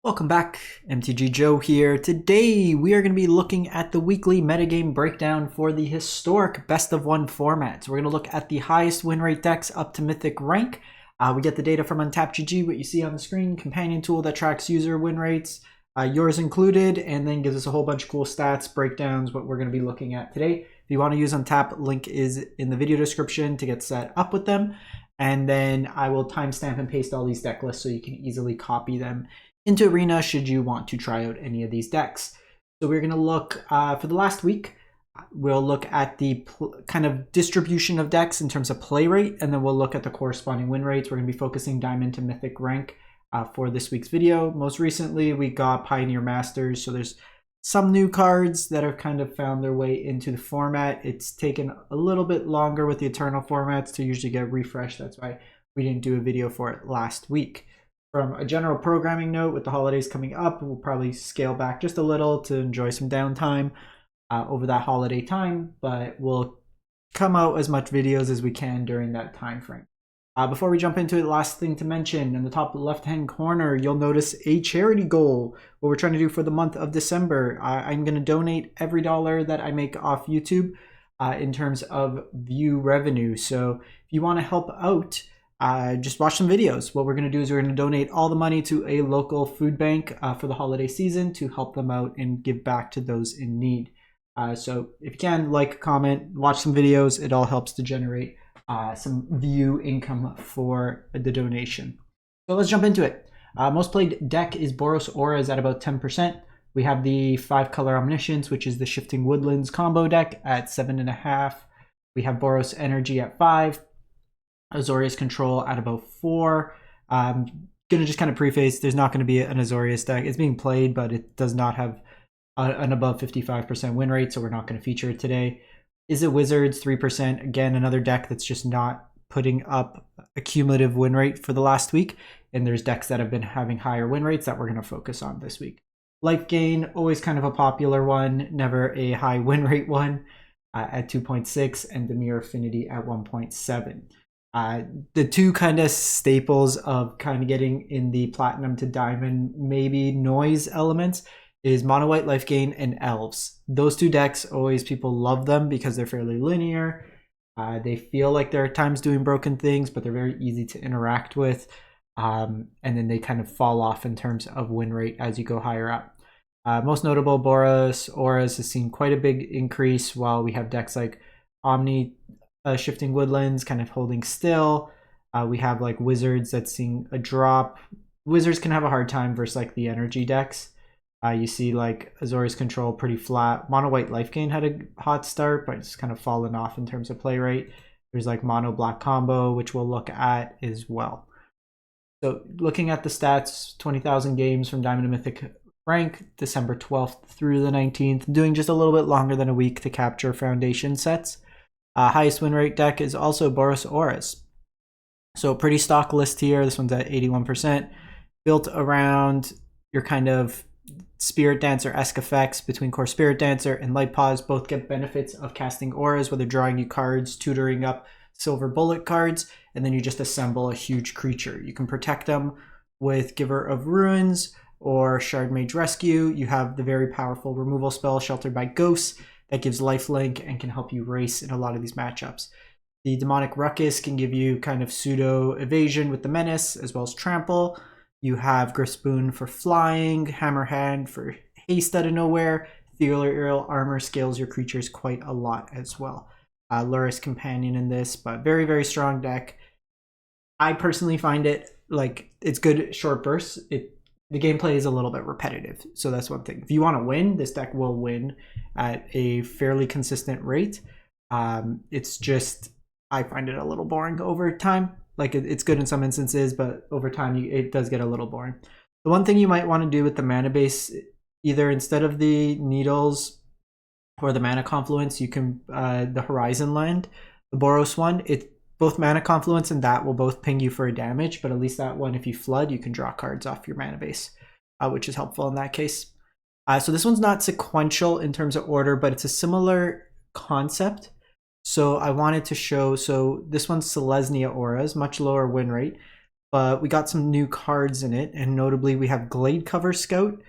Welcome back, MTG Joe here. Today we are going to be looking at the weekly metagame breakdown for the historic best of one format. So we're going to look at the highest win rate decks up to mythic rank. We get the data from UntapGG, what you see on the screen, companion tool that tracks user win rates, yours included, and then gives us a whole bunch of cool stats, breakdowns, what we're going to be looking at today. If you want to use Untap, link is in the video description to get set up with them. And then I will timestamp and paste all these deck lists so you can easily copy them into Arena should you want to try out any of these decks. So we're going to look for the last week. We'll look at the kind of distribution of decks in terms of play rate, and then we'll look at the corresponding win rates. We're going to be focusing Diamond to Mythic rank for this week's video. Most recently, we got Pioneer Masters, so there's some new cards that have kind of found their way into the format. It's taken a little bit longer with the Eternal formats to usually get refreshed. That's why we didn't do a video for it last week. From a general programming note, with the holidays coming up, we'll probably scale back just a little to enjoy some downtime over that holiday time, but we'll come out as much videos as we can during that time frame. Before we jump into it, last thing to mention, in the top left-hand corner, you'll notice a charity goal, what we're trying to do for the month of December. I'm going to donate every dollar that I make off YouTube in terms of view revenue. So if you want to help out, just watch some videos. What we're going to do is we're going to donate all the money to a local food bank for the holiday season to help them out and give back to those in need. So if you can, like, comment, watch some videos, it all helps to generate some view income for the donation. So let's jump into it. Most played deck is Boros Auras at about 10%. We have the 5-color Omniscience, which is the Shifting Woodlands Combo deck at 7.5. We have Boros Energy at 5. Azorius Control at about 4. Gonna just kind of preface, there's not going to be an Azorius deck. It's being played, but it does not have an above 55% win rate, so we're not going to feature it today. Is it Wizards 3%? Again, another deck that's just not putting up a cumulative win rate for the last week, and there's decks that have been having higher win rates that we're going to focus on this week. Life Gain, always kind of a popular one, never a high win rate one at 2.6, and Dimir Affinity at 1.7. The two kind of staples of kind of getting in the platinum to diamond, maybe noise elements, is mono white, life gain, and elves. Those two decks, always people love them because they're fairly linear. They feel like they're at times doing broken things, but they're very easy to interact with. And then they kind of fall off in terms of win rate as you go higher up. Most notable, Boros Auras has seen quite a big increase, while we have decks like Omni, Shifting Woodlands kind of holding still. We have like Wizards that's seeing a drop. Wizards can have a hard time versus like the energy decks. You see like Azorius Control pretty flat. Mono White Life Gain had a hot start, but it's kind of fallen off in terms of play rate. There's like Mono Black Combo, which we'll look at as well. So looking at the stats, 20,000 games from Diamond to Mythic rank, December 12th through the 19th, doing just a little bit longer than a week to capture foundation sets. Highest win rate deck is also Boros Auras. So pretty stock list here. This one's at 81%. Built around your kind of Spirit Dancer-esque effects between Core Spirit Dancer and Light Pause. Both get benefits of casting auras, whether drawing you cards, tutoring up silver bullet cards, and then you just assemble a huge creature. You can protect them with Giver of Ruins or Shard Mage Rescue. You have the very powerful removal spell Sheltered by Ghosts that gives lifelink and can help you race in a lot of these matchups. The Demonic Ruckus can give you kind of pseudo evasion with the Menace, as well as Trample. You have Griffspoon for flying, Hammerhand for haste out of nowhere. Ethereal Armor scales your creatures quite a lot as well. Luris Companion in this, but very, very strong deck. I personally find it like it's good short bursts. The gameplay is a little bit repetitive, so that's one thing. If you want to win, this deck will win at a fairly consistent rate. It's just, I find it a little boring over time. Like it's good in some instances, but over time it does get a little boring. The one thing you might want to do with the mana base, either instead of the Needles or the Mana Confluence, you can the Horizon Land, the Boros one. Both Mana Confluence and that will both ping you for a damage, but at least that one, if you flood, you can draw cards off your mana base, which is helpful in that case. So this one's not sequential in terms of order, but it's a similar concept. So I wanted to show, so this one's Selesnya Auras, much lower win rate. but we got some new cards in it, and notably we have Glade Cover Scout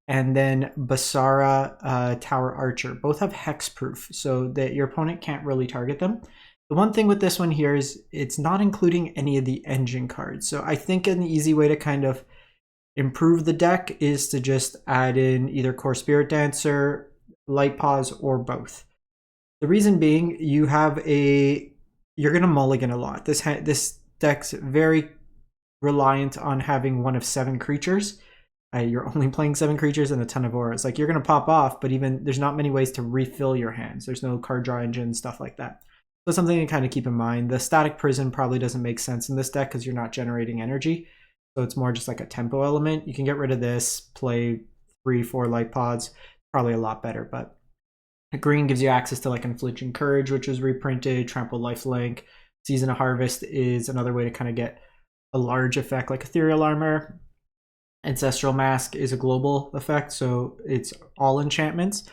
and then Basara Tower Archer. Both have hexproof, so that your opponent can't really target them. The one thing with this one here is it's not including any of the engine cards. So I think an easy way to kind of improve the deck is to just add in either Core Spirit Dancer, Light Paws, or both. The reason being, you're gonna mulligan a lot. This deck's very reliant on having one of 7 creatures. You're only playing 7 creatures and a ton of auras. Like, you're gonna pop off, but even there's not many ways to refill your hands. There's no card draw engine, stuff like that. So something to kind of keep in mind. The Static Prison probably doesn't make sense in this deck because you're not generating energy. So it's more just like a tempo element. You can get rid of this, play 3-4 light pods, probably a lot better. But green gives you access to like Infliction Courage, which was reprinted, Trampled Lifelink. Season of Harvest is another way to kind of get a large effect like Ethereal Armor. Ancestral Mask is a global effect, so it's all enchantments,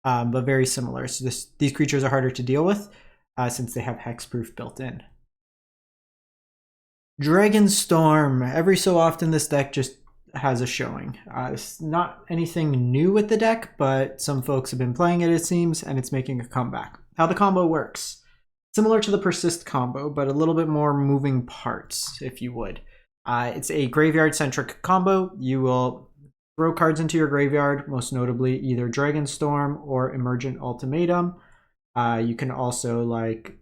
but very similar. So these creatures are harder to deal with since they have hexproof built in. Dragonstorm. Every so often this deck just has a showing. It's not anything new with the deck, but some folks have been playing it, it seems, and it's making a comeback. How the combo works. Similar to the Persist combo, but a little bit more moving parts, if you would. It's a graveyard-centric combo. You will throw cards into your graveyard, most notably either Dragonstorm or Emergent Ultimatum. You can also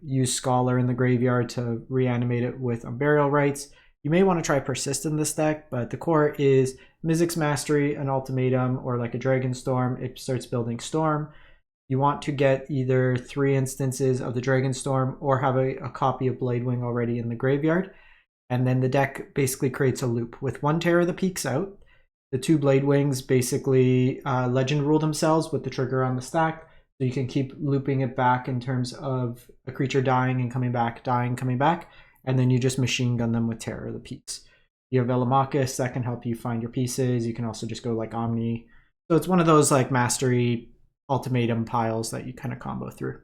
use Scholar in the graveyard to reanimate it with Unburial Rites. You may want to try Persist in this deck, but the core is Mizzix Mastery, an Ultimatum, or like a Dragonstorm. It starts building Storm. You want to get either 3 instances of the Dragonstorm or have a copy of Bladewing already in the graveyard. And then the deck basically creates a loop with 1 Terror of the Peaks out. The 2 Bladewings basically legend rule themselves with the trigger on the stack. So you can keep looping it back in terms of a creature dying and coming back, dying, coming back. And then you just machine gun them with Terror of the Peaks. You have Velamachus that can help you find your pieces. You can also just go like Omni. So it's one of those like Mastery Ultimatum piles that you kind of combo through.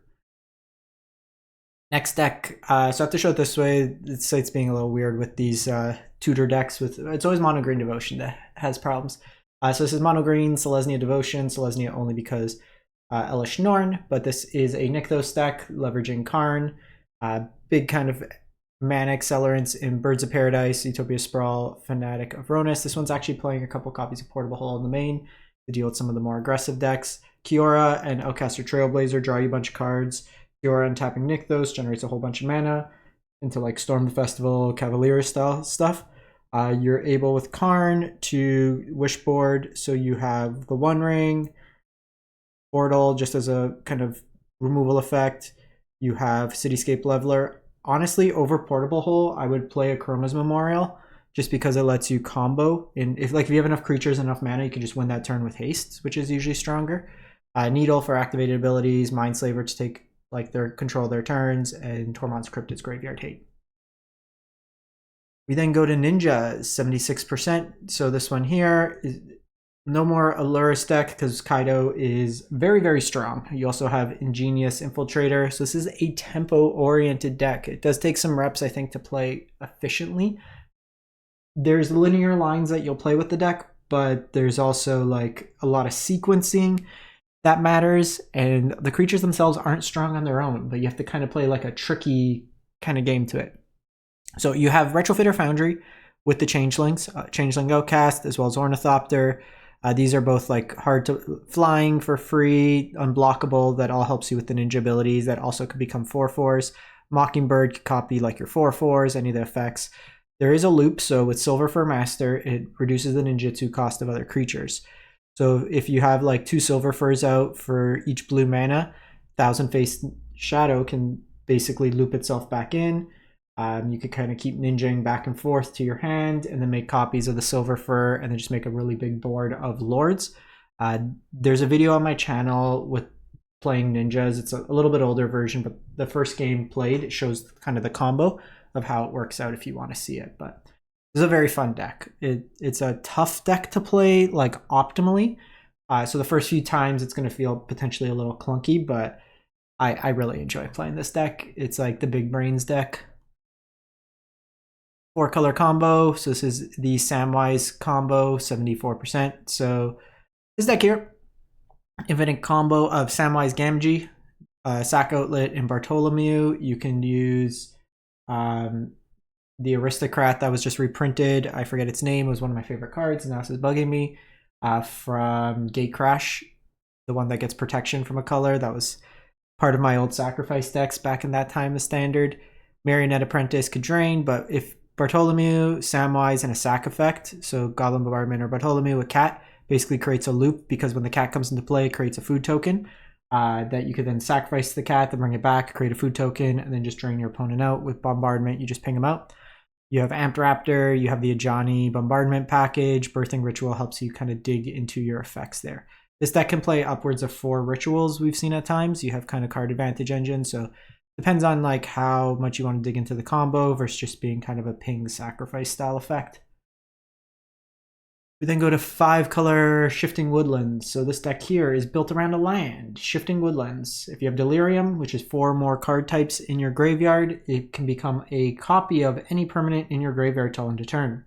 Next deck, so I have to show it this way. The site's being a little weird with these tutor decks. It's always Mono Green Devotion that has problems. So this is Mono Green, Selesnya Devotion, Selesnya only because Elish Norn, but this is a Nykthos deck leveraging Karn. Big kind of mana accelerants in Birds of Paradise, Utopia Sprawl, Fanatic of Ronus. This one's actually playing a couple copies of Portable Hole in the main to deal with some of the more aggressive decks. Kiora and Outcaster Trailblazer draw you a bunch of cards. Kiora untapping Nykthos generates a whole bunch of mana into like Storm the Festival, Cavalier style stuff. You're able with Karn to Wishboard, so you have the One Ring, Portal just as a kind of removal effect. You have Cityscape Leveler. Honestly, over Portable Hole, I would play a Chroma's Memorial just because it lets you combo. And if you have enough creatures, enough mana, you can just win that turn with haste, which is usually stronger. Needle for activated abilities, Mindslaver to take their control of their turns, and Tormod's Cryptid's Graveyard Hate. We then go to Ninjas, 76%. So this one here is no more Aluris deck because Kaido is very, very strong. You also have Ingenious Infiltrator. So this is a tempo-oriented deck. It does take some reps, I think, to play efficiently. There's linear lines that you'll play with the deck, but there's also a lot of sequencing that matters, and the creatures themselves aren't strong on their own, but you have to kind of play like a tricky kind of game to it. So you have Retrofitter Foundry with the Changelings, Changeling Outcast, as well as Ornithopter. These are both hard to flying for free, unblockable, that all helps you with the ninja abilities that also could become 4/4s. Mockingbird could copy your 4/4s, any of the effects. There is a loop, so with Silver Fur Master, it reduces the ninjutsu cost of other creatures. So if you have 2 Silver Furs out for each blue mana, Thousand Faced Shadow can basically loop itself back in. You could kind of keep ninjaing back and forth to your hand and then make copies of the Silver Fur and then just make a really big board of Lords. There's a video on my channel with playing ninjas. It's a little bit older version, but the first game played, it shows kind of the combo of how it works out if you want to see it. But this is a very fun deck. It's a tough deck to play optimally. So the first few times it's going to feel potentially a little clunky, but I really enjoy playing this deck. It's like the big brains deck. 4-color combo. So this is the Samwise combo, 74%. So this deck here, infinite combo of Samwise Gamgee, Sack Outlet, and Bartholomew. You can use the Aristocrat that was just reprinted. I forget its name. It was one of my favorite cards. Now this is bugging me. From Gate Crash, the one that gets protection from a color. That was part of my old Sacrifice decks back in that time as standard. Marionette Apprentice could drain, but if Bartholomew, Samwise, and a sack effect, so Goblin Bombardment or Bartholomew, a cat, basically creates a loop, because when the cat comes into play, it creates a food token that you could then sacrifice the cat, then bring it back, create a food token, and then just drain your opponent out. With Bombardment, you just ping them out. You have Amped Raptor, you have the Ajani Bombardment package. Birthing Ritual helps you kind of dig into your effects there. This deck can play upwards of 4 rituals we've seen at times. You have kind of card advantage engine, so depends on like how much you want to dig into the combo versus just being kind of a ping sacrifice style effect. We then go to 5-color Shifting Woodlands. So this deck here is built around a land, Shifting Woodlands. If you have Delirium, which is 4 more card types in your graveyard, it can become a copy of any permanent in your graveyard till end of turn.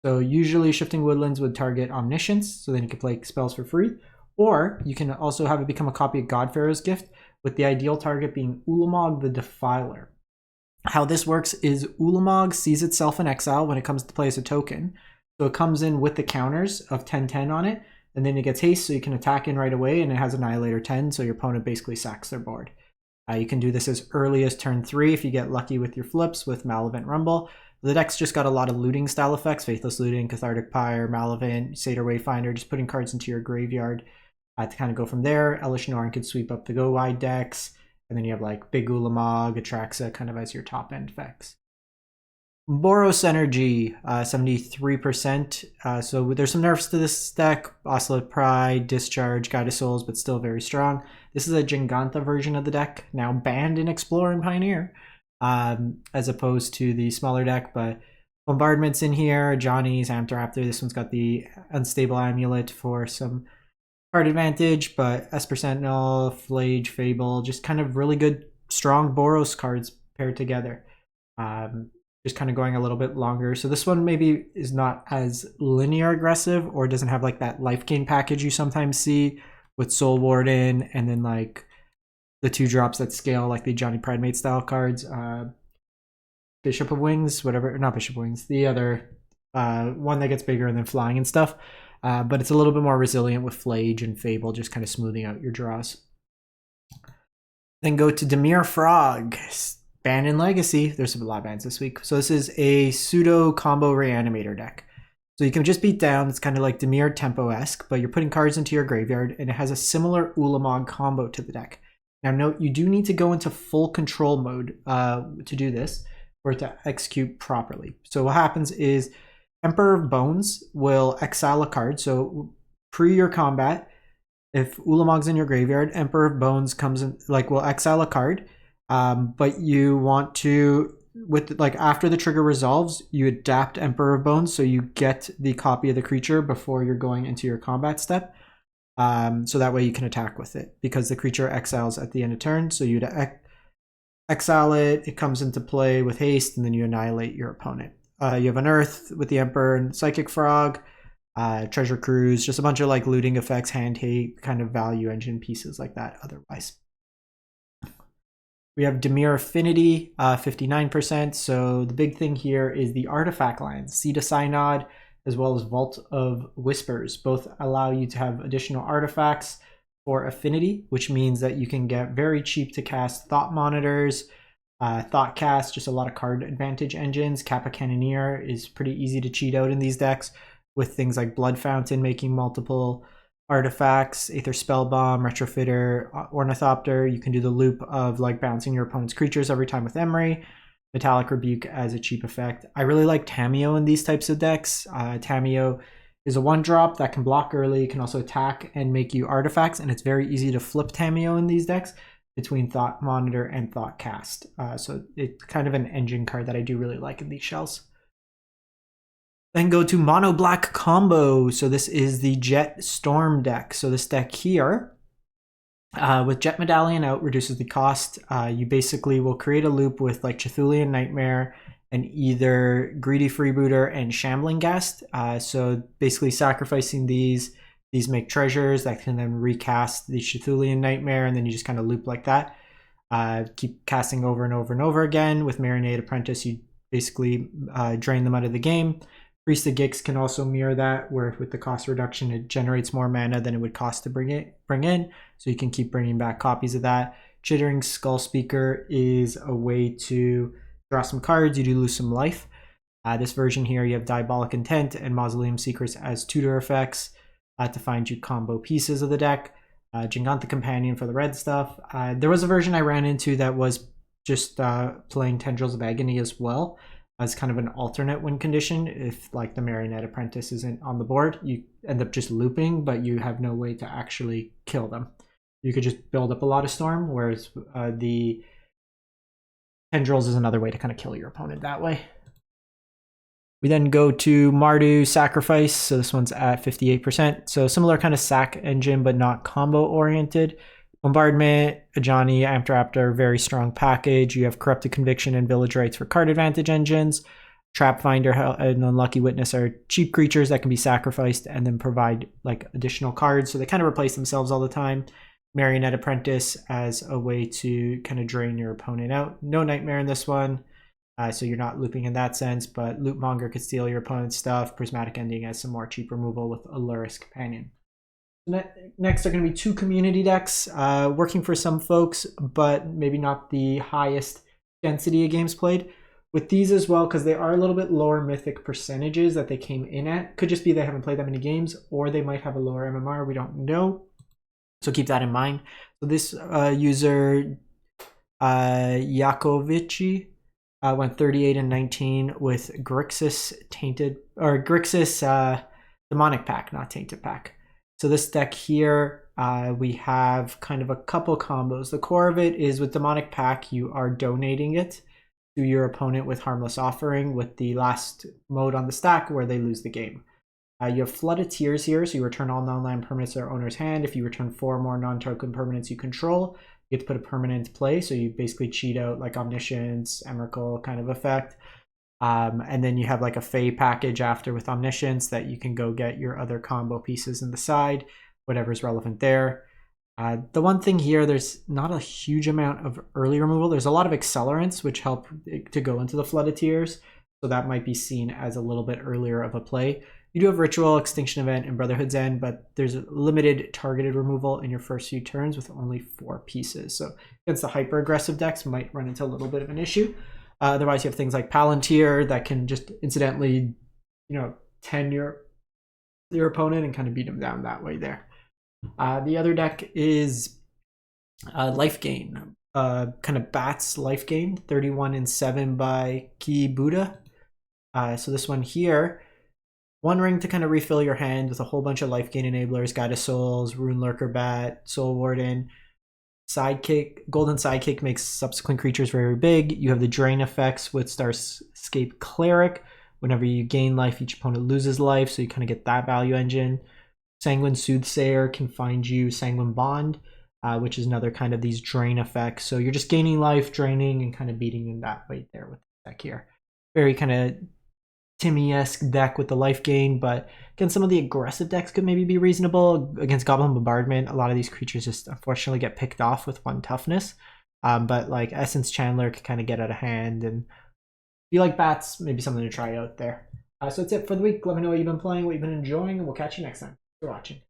So usually Shifting Woodlands would target Omniscience, so then you can play spells for free. Or you can also have it become a copy of Godpharaoh's Gift, with the ideal target being Ulamog the Defiler. How this works is Ulamog sees itself in exile when it comes to play as a token. So it comes in with the counters of 10/10 on it, and then it gets haste, so you can attack in right away, and it has Annihilator 10, so your opponent basically sacks their board. You can do this as early as turn 3 if you get lucky with your flips with Malevant Rumble. The deck's just got a lot of looting style effects, Faithless Looting, Cathartic Pyre, Malevant, Satyr Wayfinder, just putting cards into your graveyard to kind of go from there. Elish Norn could sweep up the Go Wide decks, and then you have like Big Ulamog, Atraxa kind of as your top end effects. Boros Energy, 73%. So there's some nerfs to this deck. Oscillate Pride, Discharge, Guide of Souls, but still very strong. This is a Jingantha version of the deck, now banned in Explorer and Pioneer, as opposed to the smaller deck. But Bombardment's in here, Johnny's, Amped Raptor. This one's got the Unstable Amulet for some card advantage, but Esper Sentinel, Flage, Fable, just kind of really good, strong Boros cards paired together. Just kind of going a little bit longer. So this one maybe is not as linear aggressive, or doesn't have like that life gain package you sometimes see with Soul Warden, and then like the 2-drops that scale like the Johnny Pridemate style cards. Bishop of Wings, whatever, not Bishop of Wings, the other one that gets bigger and then flying and stuff. But it's a little bit more resilient with Flage and Fable, just kind of smoothing out your draws. Then go to Dimir Frog. Banned in Legacy. There's a lot of bans this week. So this is a pseudo combo Reanimator deck. So you can just beat down. It's kind of like Dimir Tempo-esque, but you're putting cards into your graveyard, and it has a similar Ulamog combo to the deck. Now note, you do need to go into full control mode to do this, for it to execute properly. So what happens is Emperor of Bones will exile a card. So pre your combat, if Ulamog's in your graveyard, Emperor of Bones comes in, like, will exile a card. But you want to, with like after the trigger resolves, you adapt Emperor of Bones, so you get the copy of the creature before you're going into your combat step. So that way you can attack with it, because the creature exiles at the end of turn. So you'd exile it, it comes into play with haste, and then you annihilate your opponent. You have Unearth with the Emperor and Psychic Frog, Treasure Cruise, just a bunch of like looting effects, hand hate, kind of value engine pieces like that otherwise. We have Dimir Affinity, 59%. So the big thing here is the artifact lines, Seed of Synod, as well as Vault of Whispers. Both allow you to have additional artifacts for affinity, which means that you can get very cheap to cast Thought Monitors, Thought Cast, just a lot of card advantage engines. Kappa Cannoneer is pretty easy to cheat out in these decks, with things like Blood Fountain making multiple artifacts, Aether Spellbomb, Retrofitter, Ornithopter. You can do the loop of like bouncing your opponent's creatures every time with Emery. Metallic Rebuke as a cheap effect. I really like Tamiyo in these types of decks. Tamiyo is a 1-drop that can block early, can also attack and make you artifacts, and it's very easy to flip Tamiyo in these decks between Thought Monitor and Thought Cast. So it's kind of an engine card that I do really like in these shells. Then go to Mono Black Combo. So this is the Jet Storm deck. So this deck here, with Jet Medallion out, reduces the cost. You basically will create a loop with like Cthulhian Nightmare and either Greedy Freebooter and Shambling Guest. So basically sacrificing these make treasures that can then recast the Cthulhian Nightmare, and then you just kind of loop like that. Keep casting over and over and over again. With Marinade Apprentice, you basically drain them out of the game. Priest of Gix can also mirror that, where with the cost reduction, it generates more mana than it would cost to bring in, so you can keep bringing back copies of that. Chittering Skull Speaker is a way to draw some cards. You do lose some life. This version here, you have Diabolic Intent and Mausoleum Secrets as tutor effects to find you combo pieces of the deck. Giganta Companion for the red stuff. There was a version I ran into that was just playing Tendrils of Agony as well, as kind of an alternate win condition. If like the Marionette Apprentice isn't on the board, you end up just looping, but you have no way to actually kill them. You could just build up a lot of Storm, whereas the Tendrils is another way to kind of kill your opponent that way. We then go to Mardu Sacrifice. So this one's at 58%. So similar kind of sack engine, but not combo oriented. Bombardment, Ajani, Amped Raptor, very strong package. You have Corrupted Conviction and Village Rites for card advantage engines. Trap Finder and Unlucky Witness are cheap creatures that can be sacrificed and then provide like additional cards. So they kind of replace themselves all the time. Marionette Apprentice as a way to kind of drain your opponent out. No Nightmare in this one. So you're not looping in that sense, but Loopmonger could steal your opponent's stuff. Prismatic Ending has some more cheap removal with Aluris Companion. Next are going to be two community decks, working for some folks, but maybe not the highest density of games played. With these as well, because they are a little bit lower mythic percentages that they came in at. Could just be they haven't played that many games, or they might have a lower MMR, we don't know. So keep that in mind. So this user, Yakovici, went 38 and 19 with Grixis Demonic Pact, not Tainted Pact. So this deck here, we have kind of a couple combos. The core of it is with Demonic Pact, you are donating it to your opponent with Harmless Offering, with the last mode on the stack where they lose the game. You have Flood of Tears here, so you return all non-land permanents to their owner's hand. If you return 4 more non-token permanents you control, you get to put a permanent into play, so you basically cheat out like Omniscience, Emrakul kind of effect. And then you have like a Fey package after with Omniscience that you can go get your other combo pieces in the side, whatever's relevant there. The one thing here, there's not a huge amount of early removal. There's a lot of accelerants which help to go into the Flood of Tears, so that might be seen as a little bit earlier of a play. You do have Ritual, Extinction Event, and Brotherhood's End, but there's a limited targeted removal in your first few turns with only 4 pieces. So against the hyper-aggressive decks, might run into a little bit of an issue. Otherwise, you have things like Palantir that can just incidentally, 10 your opponent and kind of beat them down that way there. The other deck is Life Gain, kind of Bats Life Gain, 31 and 7 by Ki Buddha. So this one here, 1 ring to kind of refill your hand with a whole bunch of life gain enablers, Guide of Souls, Rune Lurker Bat, Soul Warden. Sidekick, Golden Sidekick makes subsequent creatures very big. You have the drain effects with Starscape Cleric. Whenever you gain life, each opponent loses life, so you kind of get that value engine. Sanguine Soothsayer can find you Sanguine Bond, which is another kind of these drain effects. So you're just gaining life, draining, and kind of beating in that way there with the deck here. Very kind of Timmy-esque deck with the life gain, but again, some of the aggressive decks could maybe be reasonable. Against Goblin Bombardment, a lot of these creatures just unfortunately get picked off with 1 toughness. But like Essence Chandler can kind of get out of hand, and if you like bats, maybe something to try out there. So that's it for the week. Let me know what you've been playing, what you've been enjoying, and we'll catch you next time. Thanks for watching.